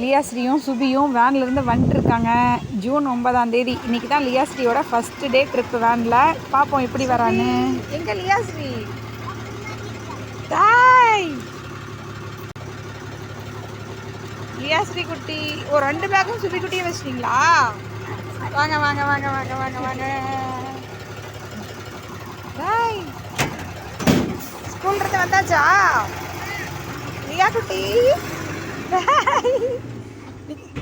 லியாஸ்ரீயும் சுபியும் வேன்லேருந்து வந்துட்டுருக்காங்க. ஜூன் 9ஆம் தேதி. இன்றைக்கி தான் லியாஸ்ரீயோட ஃபஸ்ட்டு டே ட்ரிப்பு வேனில். பார்ப்போம் எப்படி வரான்னு. எங்கே லியாஸ்ரீ? தாய் லியாஸ்ரீ குட்டி ஒரு 2 பேக்கும் சுபி குட்டியை வச்சிட்டிங்களா? வாங்க வாங்க வாங்க வாங்க வாங்க வாங்க. தாய் ஸ்கூல்லேருந்து வந்தாச்சா லியா குட்டி?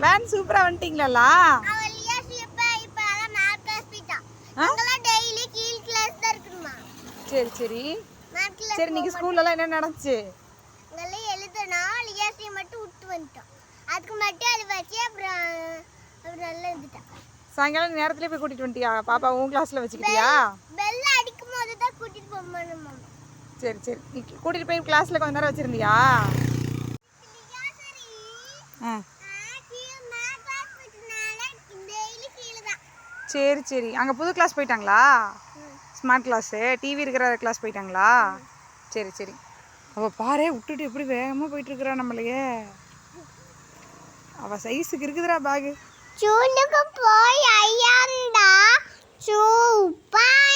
வேன் சூப்பரா வந்துட்டீங்களா? சரி சரி சரி. இன்னைக்கு ஸ்கூல்லலாம் என்ன நடந்துச்சு? எழுதுனா லியாஸ்ரீ மட்டும் விட்டு வந்துட்டோம். அதுக்கு மட்டும் அது வச்சு அப்புறம் நல்லா எழுதிட்டேன். சாயங்காலம் நேரத்துலேயே போய் கூட்டிட்டு வந்துட்டியா? பாப்பா உன் கிளாஸ்ல வச்சுக்கிட்டியா? பெல் அடிக்கும் போது தான் கூட்டிட்டு போகணும். சரி சரி. நீ கூட்டிட்டு போய் கிளாஸ்ல கொஞ்ச நேரம் வச்சிருந்தியா? சரி சரி. அங்கே புது கிளாஸ் போயிட்டாங்களா? ஸ்மார்ட் கிளாஸு டிவி இருக்கிற கிளாஸ் போயிட்டாங்களா? சரி சரி. அவள் பாரு விட்டுட்டு எப்படி வேகமாக போயிட்டுருக்குறா நம்மளையே. அவள் சைஸுக்கு இருக்குதுடா பேகு. போய் ஐயாண்டா சூப்பர்.